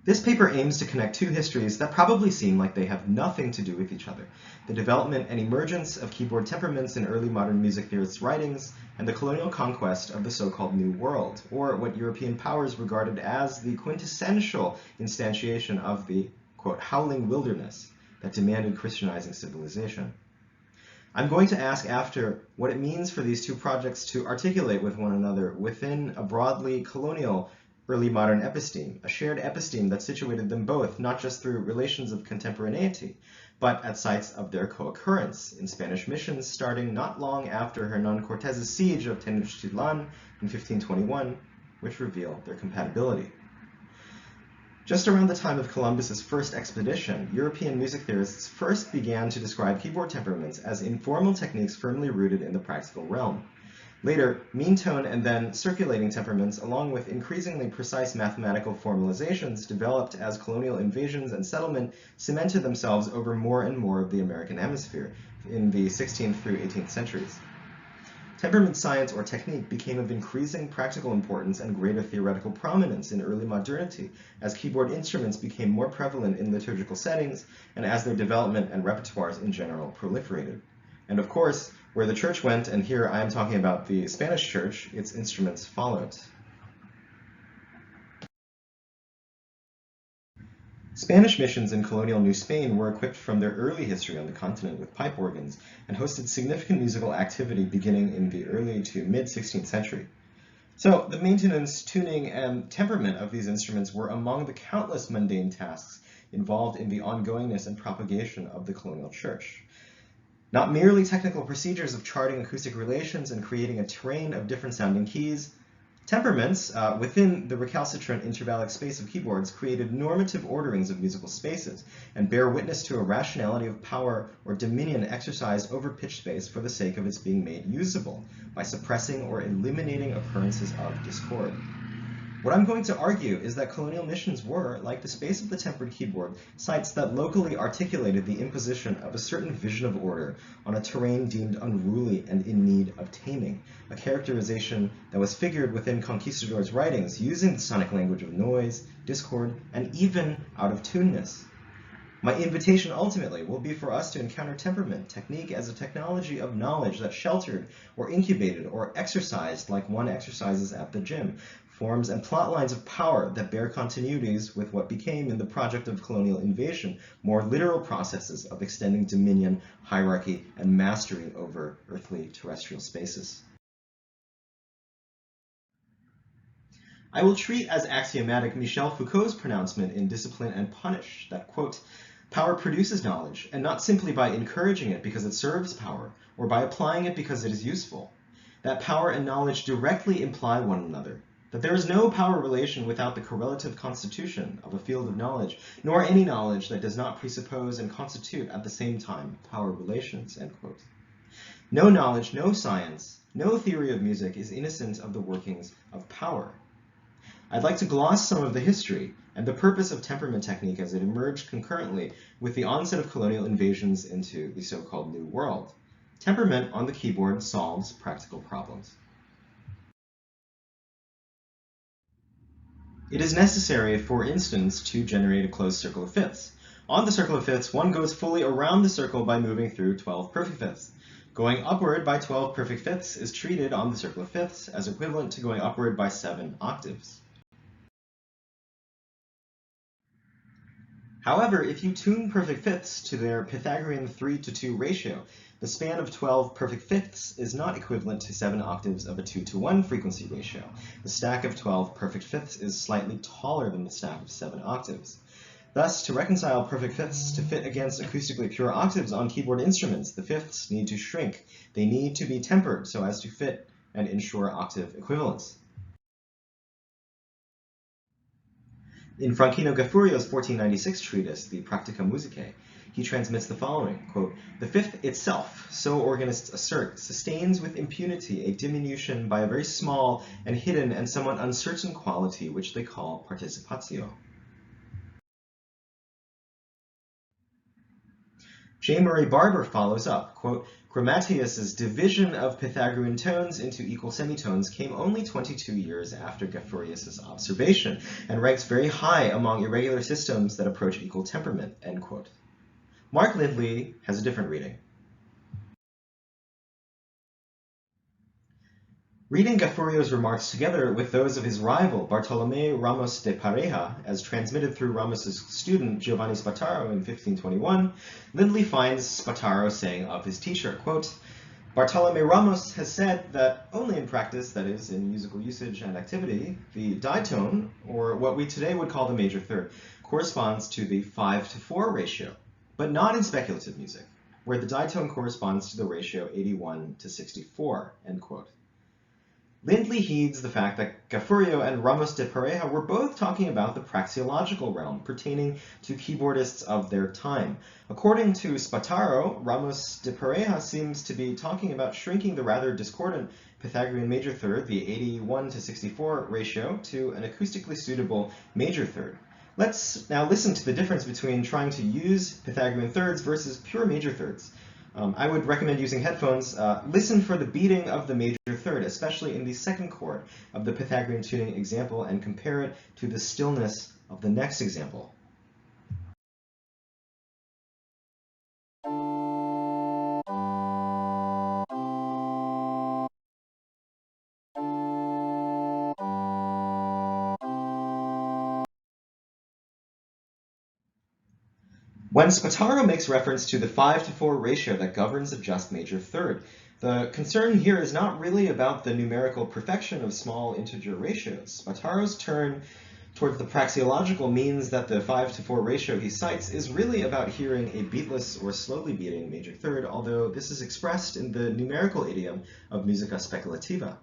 This paper aims to connect two histories that probably seem like they have nothing to do with each other: the development and emergence of keyboard temperaments in early modern music theorists' writings, and the colonial conquest of the so-called New World, or what European powers regarded as the quintessential instantiation of the, quote, howling wilderness that demanded Christianizing civilization. I'm going to ask after what it means for these two projects to articulate with one another within a broadly colonial early modern episteme, a shared episteme that situated them both not just through relations of contemporaneity, but at sites of their co-occurrence in Spanish missions starting not long after Hernan Cortez's siege of Tenochtitlan in 1521, which reveal their compatibility. Just around the time of Columbus's first expedition, European music theorists first began to describe keyboard temperaments as informal techniques firmly rooted in the practical realm. Later, mean tone and then circulating temperaments, along with increasingly precise mathematical formalizations, developed as colonial invasions and settlement cemented themselves over more and more of the American hemisphere in the 16th through 18th centuries. Temperament science or technique became of increasing practical importance and greater theoretical prominence in early modernity as keyboard instruments became more prevalent in liturgical settings and as their development and repertoires in general proliferated. And of course, where the church went, and here I am talking about the Spanish church, its instruments followed. Spanish missions in colonial New Spain were equipped from their early history on the continent with pipe organs and hosted significant musical activity beginning in the early to mid-16th century. So the maintenance, tuning, and temperament of these instruments were among the countless mundane tasks involved in the ongoingness and propagation of the colonial church. Not merely technical procedures of charting acoustic relations and creating a terrain of different sounding keys, temperaments within the recalcitrant intervallic space of keyboards created normative orderings of musical spaces and bear witness to a rationality of power or dominion exercised over pitch space for the sake of its being made usable by suppressing or eliminating occurrences of discord. What I'm going to argue is that colonial missions were, like the space of the tempered keyboard, sites that locally articulated the imposition of a certain vision of order on a terrain deemed unruly and in need of taming, a characterization that was figured within Conquistador's writings using the sonic language of noise, discord, and even out-of-tuneness. My invitation ultimately will be for us to encounter temperament, technique, as a technology of knowledge that sheltered or incubated or exercised like one exercises at the gym, forms and plot lines of power that bear continuities with what became in the project of colonial invasion more literal processes of extending dominion, hierarchy, and mastery over earthly terrestrial spaces. I will treat as axiomatic Michel Foucault's pronouncement in Discipline and Punish that, quote, power produces knowledge, and not simply by encouraging it because it serves power, or by applying it because it is useful. That power and knowledge directly imply one another, that there is no power relation without the correlative constitution of a field of knowledge, nor any knowledge that does not presuppose and constitute at the same time power relations, end quote. No knowledge, no science, no theory of music is innocent of the workings of power. I'd like to gloss some of the history and the purpose of temperament technique as it emerged concurrently with the onset of colonial invasions into the so-called New World. Temperament on the keyboard solves practical problems. It is necessary, for instance, to generate a closed circle of fifths. On the circle of fifths, one goes fully around the circle by moving through 12 perfect fifths. Going upward by 12 perfect fifths is treated on the circle of fifths as equivalent to going upward by 7 octaves. However, if you tune perfect fifths to their Pythagorean 3:2 ratio, the span of 12 perfect fifths is not equivalent to 7 octaves of a 2:1 frequency ratio. The stack of 12 perfect fifths is slightly taller than the stack of 7 octaves. Thus, to reconcile perfect fifths to fit against acoustically pure octaves on keyboard instruments, the fifths need to shrink. They need to be tempered so as to fit and ensure octave equivalence. In Franchino Gaffurio's 1496 treatise, the Practica Musicae, he transmits the following, quote, the fifth itself, so organists assert, sustains with impunity a diminution by a very small and hidden and somewhat uncertain quality which they call participatio. J. Murray Barber follows up, quote, Grommatius's division of Pythagorean tones into equal semitones came only 22 years after Gaffurius's observation, and ranks very high among irregular systems that approach equal temperament, end quote. Mark Lindley has a different reading. Reading Gaffurio's remarks together with those of his rival, Bartolomé Ramos de Pareja, as transmitted through Ramos's student Giovanni Spataro in 1521, Lindley finds Spataro saying of his teacher, quote, Bartolomé Ramos has said that only in practice, that is, in musical usage and activity, the ditone, or what we today would call the major third, corresponds to the 5-to-4 ratio, but not in speculative music, where the ditone corresponds to the ratio 81-to-64, end quote. Lindley heeds the fact that Gaffurio and Ramos de Pareja were both talking about the praxeological realm pertaining to keyboardists of their time. According to Spataro, Ramos de Pareja seems to be talking about shrinking the rather discordant Pythagorean major third, the 81-to-64 ratio, to an acoustically suitable major third. Let's now listen to the difference between trying to use Pythagorean thirds versus pure major thirds. I would recommend using headphones. Listen for the beating of the major third, especially in the second chord of the Pythagorean tuning example, and compare it to the stillness of the next example. When Spataro makes reference to the 5-to-4 ratio that governs a just major third, the concern here is not really about the numerical perfection of small integer ratios. Spataro's turn towards the praxeological means that the 5-to-4 ratio he cites is really about hearing a beatless or slowly beating major third, although this is expressed in the numerical idiom of musica speculativa.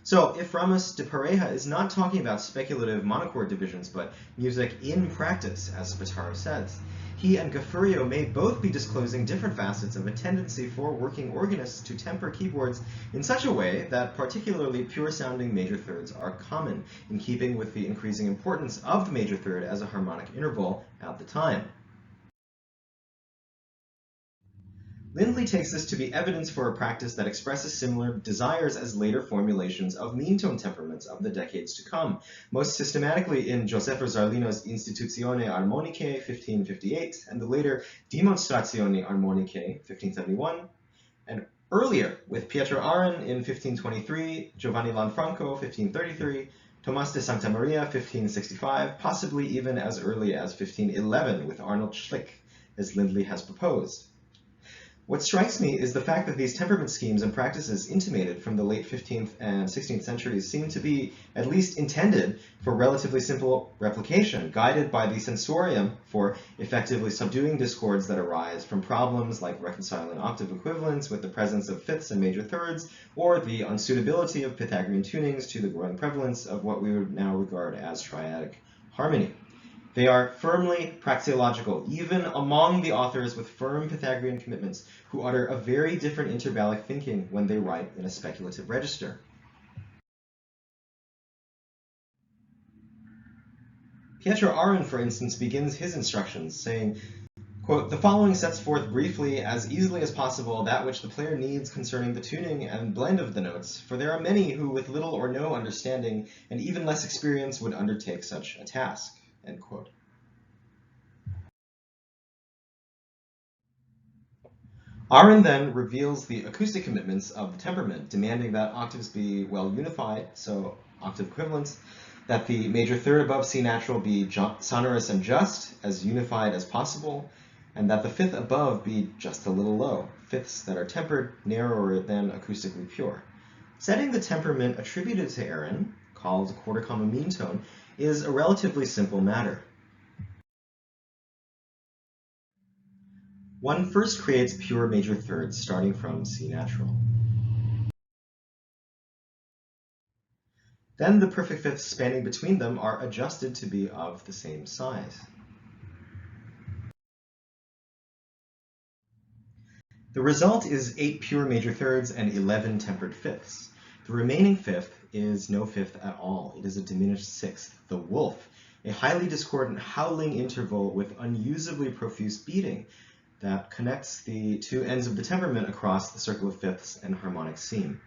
So if Ramos de Pareja is not talking about speculative monochord divisions, but music in practice, as Spataro says, he and Gaffurio may both be disclosing different facets of a tendency for working organists to temper keyboards in such a way that particularly pure-sounding major thirds are common, in keeping with the increasing importance of the major third as a harmonic interval at the time. Lindley takes this to be evidence for a practice that expresses similar desires as later formulations of mean tone temperaments of the decades to come, most systematically in Giuseppe Zarlino's Instituzioni Armoniche, 1558, and the later Dimostrazioni Armoniche, 1571, and earlier with Pietro Aron in 1523, Giovanni Lanfranco, 1533, Tomas de Santa Maria, 1565, possibly even as early as 1511 with Arnold Schlick, as Lindley has proposed. What strikes me is the fact that these temperament schemes and practices intimated from the late 15th and 16th centuries seem to be at least intended for relatively simple replication, guided by the sensorium for effectively subduing discords that arise from problems like reconciling octave equivalents with the presence of fifths and major thirds, or the unsuitability of Pythagorean tunings to the growing prevalence of what we would now regard as triadic harmony. They are firmly praxeological, even among the authors with firm Pythagorean commitments, who utter a very different intervallic thinking when they write in a speculative register. Pietro Aron, for instance, begins his instructions saying, quote, "The following sets forth briefly, as easily as possible, that which the player needs concerning the tuning and blend of the notes, for there are many who with little or no understanding and even less experience would undertake such a task." End quote. Aron then reveals the acoustic commitments of the temperament, demanding that octaves be well unified, so octave equivalents, that the major third above C natural be sonorous and just, as unified as possible, and that the fifth above be just a little low, fifths that are tempered, narrower than acoustically pure. Setting the temperament attributed to Aron, called quarter comma mean tone, is a relatively simple matter. One first creates pure major thirds starting from C natural. Then the perfect fifths spanning between them are adjusted to be of the same size. The result is 8 pure major thirds and 11 tempered fifths. The remaining fifth is no fifth at all. It is a diminished sixth, the wolf, a highly discordant howling interval with unusably profuse beating, that connects the two ends of the temperament across the circle of fifths and harmonic seam.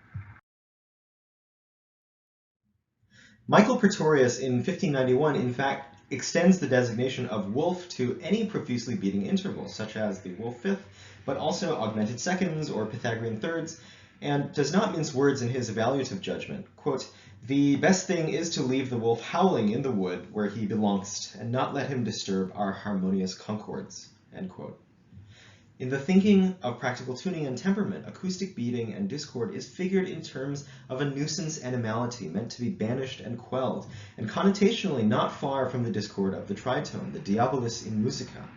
Michael Pretorius in 1591, in fact, extends the designation of wolf to any profusely beating interval, such as the wolf fifth, but also augmented seconds or Pythagorean thirds, and does not mince words in his evaluative judgment. Quote, "The best thing is to leave the wolf howling in the wood where he belongst, and not let him disturb our harmonious concords." End quote. In the thinking of practical tuning and temperament, acoustic beating and discord is figured in terms of a nuisance animality meant to be banished and quelled, and connotationally not far from the discord of the tritone, the diabolus in musica,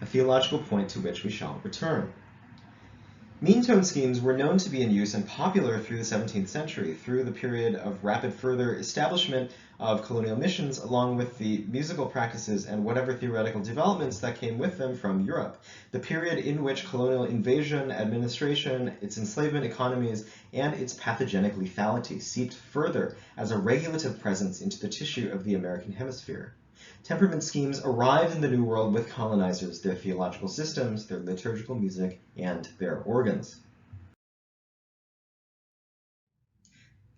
a theological point to which we shall return. Mean tone schemes were known to be in use and popular through the 17th century, through the period of rapid further establishment of colonial missions, along with the musical practices and whatever theoretical developments that came with them from Europe, the period in which colonial invasion, administration, its enslavement economies, and its pathogenic lethality seeped further as a regulative presence into the tissue of the American hemisphere. Temperament schemes arrived in the New World with colonizers, their theological systems, their liturgical music, and their organs.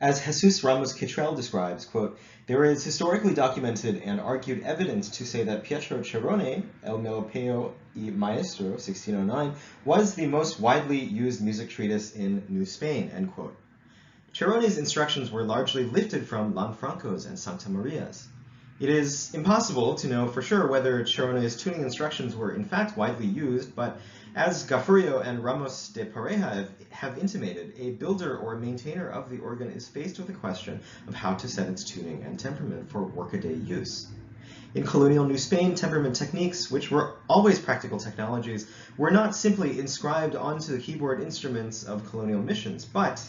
As Jesus Ramos Quitrell describes, quote, "There is historically documented and argued evidence to say that Pietro Cerone, El Melopeo y Maestro, 1609, was the most widely used music treatise in New Spain," end quote. Cerone's instructions were largely lifted from Lanfranco's and Santa Maria's. It is impossible to know for sure whether Cerone's tuning instructions were in fact widely used, but as Gaffurius and Ramos de Pareja have intimated, a builder or maintainer of the organ is faced with the question of how to set its tuning and temperament for workaday use. In colonial New Spain, temperament techniques, which were always practical technologies, were not simply inscribed onto the keyboard instruments of colonial missions, but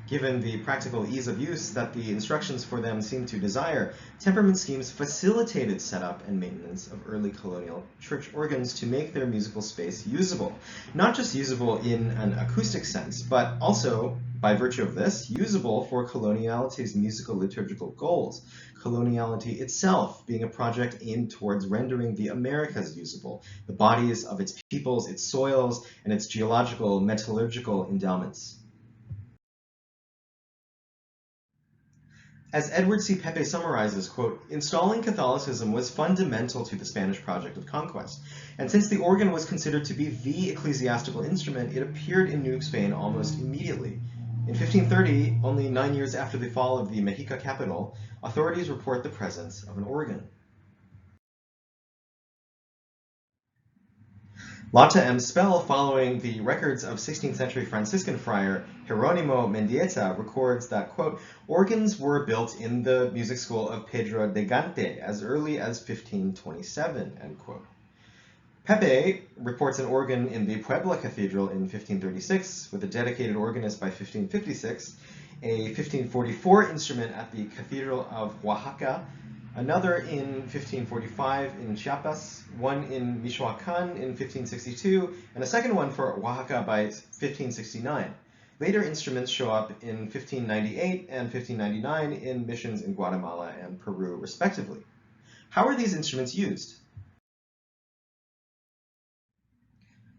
given the practical ease of use that the instructions for them seemed to desire, temperament schemes facilitated setup and maintenance of early colonial church organs to make their musical space usable. Not just usable in an acoustic sense, but also, by virtue of this, usable for coloniality's musical liturgical goals. Coloniality itself being a project aimed towards rendering the Americas usable, the bodies of its peoples, its soils, and its geological, metallurgical endowments. As Edward C. Pepe summarizes, quote, "Installing Catholicism was fundamental to the Spanish project of conquest, and since the organ was considered to be the ecclesiastical instrument, it appeared in New Spain almost immediately. In 1530, only 9 years after the fall of the Mexica capital, authorities report the presence of an organ." Lotte M. Spell, following the records of 16th century Franciscan friar Jeronimo Mendieta, records that, quote, "Organs were built in the music school of Pedro de Gante as early as 1527, end quote. Pepe reports an organ in the Puebla Cathedral in 1536, with a dedicated organist by 1556, a 1544 instrument at the Cathedral of Oaxaca, another in 1545 in Chiapas, one in Michoacan in 1562, and a second one for Oaxaca by 1569. Later instruments show up in 1598 and 1599 in missions in Guatemala and Peru, respectively. How are these instruments used?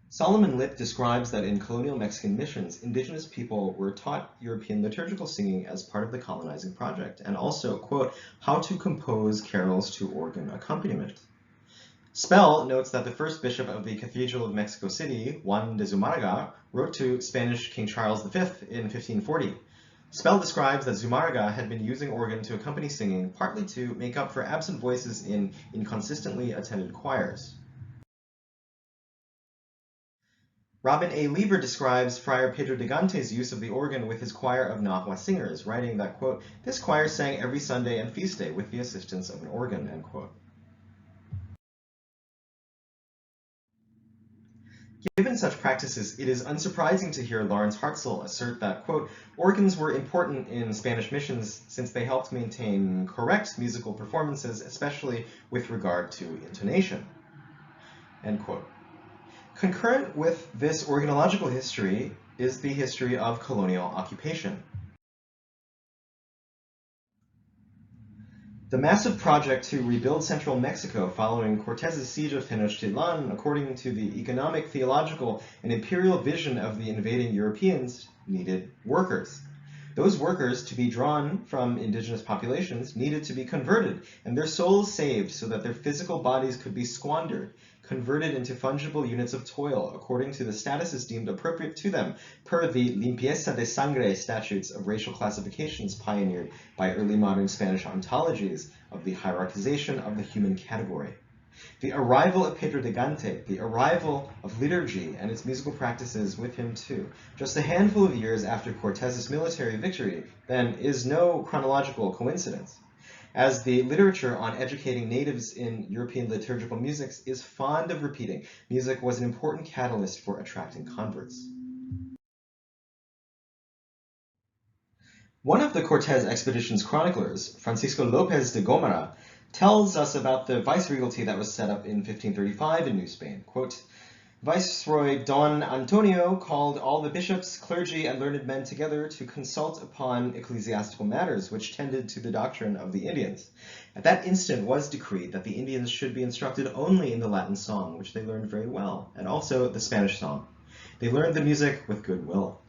Solomon Lipp describes that in colonial Mexican missions, indigenous people were taught European liturgical singing as part of the colonizing project, and also, quote, "how to compose carols to organ accompaniment." Spell notes that the first bishop of the Cathedral of Mexico City, Juan de Zumarraga, wrote to Spanish King Charles V in 1540. Spell describes that Zumarraga had been using organ to accompany singing, partly to make up for absent voices in inconsistently attended choirs. Robin A. Lever describes Friar Pedro de Gante's use of the organ with his choir of Nahua singers, writing that, quote, "This choir sang every Sunday and feast day with the assistance of an organ," end quote. Given such practices, it is unsurprising to hear Lawrence Hartzell assert that, quote, "Organs were important in Spanish missions since they helped maintain correct musical performances, especially with regard to intonation," end quote. Concurrent with this organological history is the history of colonial occupation. The massive project to rebuild central Mexico following Cortez's siege of Tenochtitlan, according to the economic, theological, and imperial vision of the invading Europeans, needed workers. Those workers, to be drawn from indigenous populations, needed to be converted and their souls saved so that their physical bodies could be squandered, converted into fungible units of toil according to the statuses deemed appropriate to them, per the limpieza de sangre statutes of racial classifications pioneered by early modern Spanish ontologies of the hierarchization of the human category. The arrival of Pedro de Gante, the arrival of liturgy and its musical practices with him too, just a handful of years after Cortez's military victory, then, is no chronological coincidence. As the literature on educating natives in European liturgical musics is fond of repeating, music was an important catalyst for attracting converts. One of the Cortez expedition's chroniclers, Francisco López de Gómara, tells us about the viceregalty that was set up in 1535 in New Spain. Quote, Viceroy Don Antonio called all the bishops, clergy, and learned men together to consult upon ecclesiastical matters which tended to the doctrine of the Indians. At that instant was decreed that the Indians should be instructed only in the Latin song, which they learned very well, and also the Spanish song. They learned the music with good will.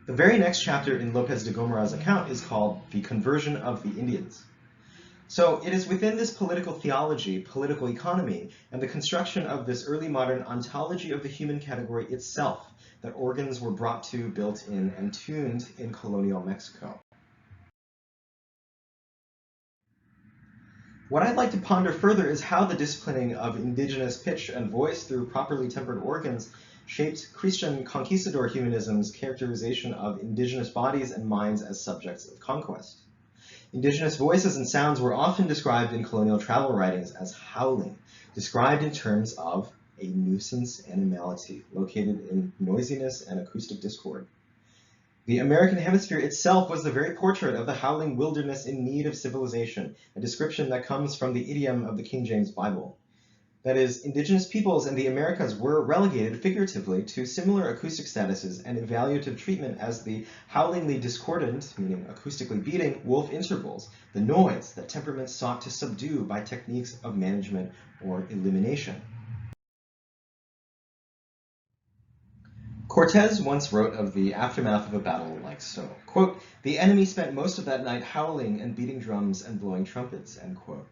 The very next chapter in López de Gómara's account is called The Conversion of the Indians. So it is within this political theology, political economy, and the construction of this early modern ontology of the human category itself that organs were brought to, built in, and tuned in colonial Mexico. What I'd like to ponder further is how the disciplining of indigenous pitch and voice through properly tempered organs shaped Christian conquistador humanism's characterization of indigenous bodies and minds as subjects of conquest. Indigenous voices and sounds were often described in colonial travel writings as howling, described in terms of a nuisance animality located in noisiness and acoustic discord. The American hemisphere itself was the very portrait of the howling wilderness in need of civilization, a description that comes from the idiom of the King James Bible. That is, indigenous peoples in the Americas were relegated figuratively to similar acoustic statuses and evaluative treatment as the howlingly discordant, meaning acoustically beating, wolf intervals, the noise that temperaments sought to subdue by techniques of management or elimination. Cortez once wrote of the aftermath of a battle like so, quote, "The enemy spent most of that night howling and beating drums and blowing trumpets," end quote.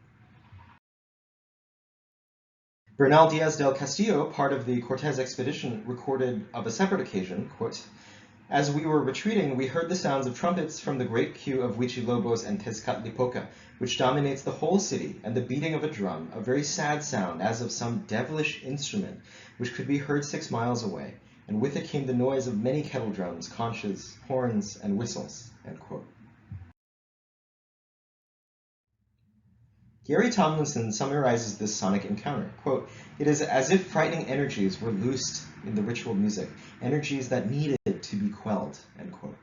Bernal Diaz del Castillo, part of the Cortez expedition, recorded of a separate occasion, quote, "As we were retreating, we heard the sounds of trumpets from the great queue of Huichilobos and Tezcatlipoca, which dominates the whole city, and the beating of a drum, a very sad sound, as of some devilish instrument, which could be heard 6 miles away, and with it came the noise of many kettle drums, conches, horns, and whistles," end quote. Gary Tomlinson summarizes this sonic encounter, quote, "It is as if frightening energies were loosed in the ritual music, energies that needed to be quelled," end quote.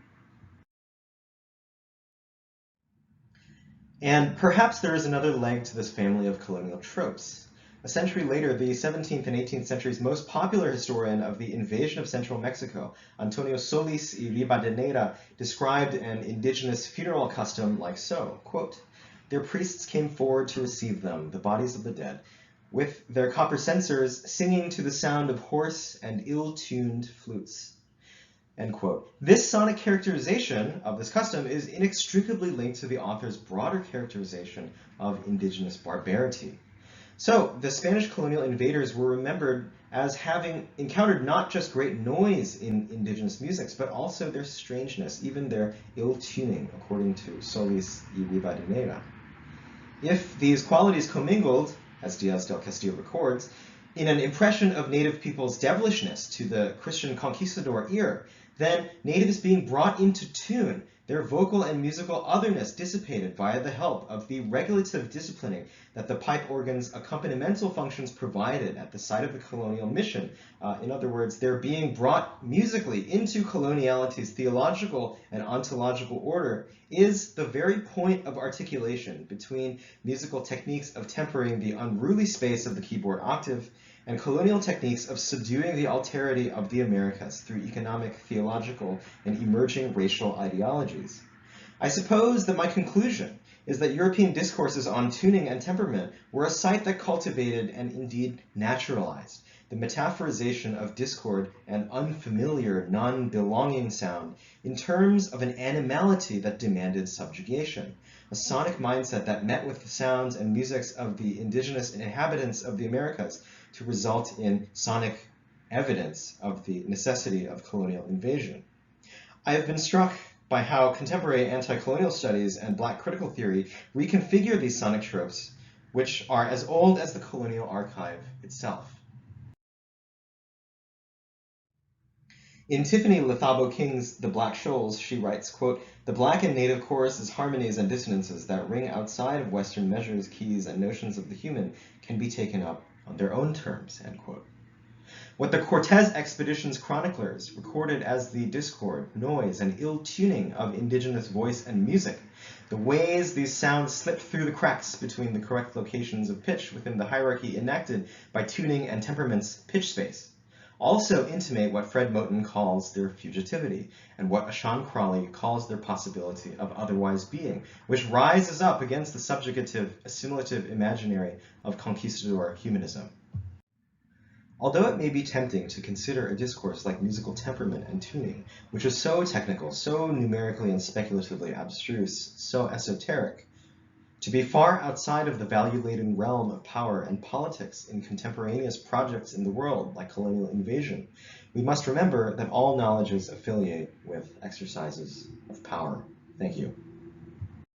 And perhaps there is another leg to this family of colonial tropes. A century later, the 17th and 18th centuries' most popular historian of the invasion of central Mexico, Antonio Solis y Rivadeneira, described an indigenous funeral custom like so, quote, "Their priests came forward to receive them, the bodies of the dead, with their copper censers singing to the sound of hoarse and ill-tuned flutes," end quote. This sonic characterization of this custom is inextricably linked to the author's broader characterization of indigenous barbarity. So, the Spanish colonial invaders were remembered as having encountered not just great noise in indigenous musics, but also their strangeness, even their ill-tuning, according to Solis y Rivadeneira. If these qualities commingled, as Diaz del Castillo records, in an impression of native people's devilishness to the Christian conquistador ear, then natives being brought into tune, their vocal and musical otherness dissipated via the help of the regulative disciplining that the pipe organ's accompanimental functions provided at the site of the colonial mission. In other words, they're being brought musically into coloniality's theological and ontological order is the very point of articulation between musical techniques of tempering the unruly space of the keyboard octave and colonial techniques of subduing the alterity of the Americas through economic, theological, and emerging racial ideologies. I suppose that my conclusion is that European discourses on tuning and temperament were a site that cultivated and indeed naturalized the metaphorization of discord and unfamiliar, non-belonging sound in terms of an animality that demanded subjugation, a sonic mindset that met with the sounds and musics of the indigenous inhabitants of the Americas to result in sonic evidence of the necessity of colonial invasion. I have been struck by how contemporary anti-colonial studies and Black critical theory reconfigure these sonic tropes, which are as old as the colonial archive itself. In Tiffany Lethabo King's The Black Shoals, she writes, quote, "The Black and Native choruses, harmonies, and dissonances that ring outside of Western measures, keys, and notions of the human can be taken up on their own terms," end quote. What the Cortez expedition's chroniclers recorded as the discord, noise, and ill-tuning of indigenous voice and music, the ways these sounds slipped through the cracks between the correct locations of pitch within the hierarchy enacted by tuning and temperament's pitch space, also intimate what Fred Moten calls their fugitivity, and what Ashan Crawley calls their possibility of otherwise being, which rises up against the subjugative, assimilative imaginary of conquistador humanism. Although it may be tempting to consider a discourse like musical temperament and tuning, which is so technical, so numerically and speculatively abstruse, so esoteric, to be far outside of the value-laden realm of power and politics in contemporaneous projects in the world, like colonial invasion, we must remember that all knowledges affiliate with exercises of power. Thank you.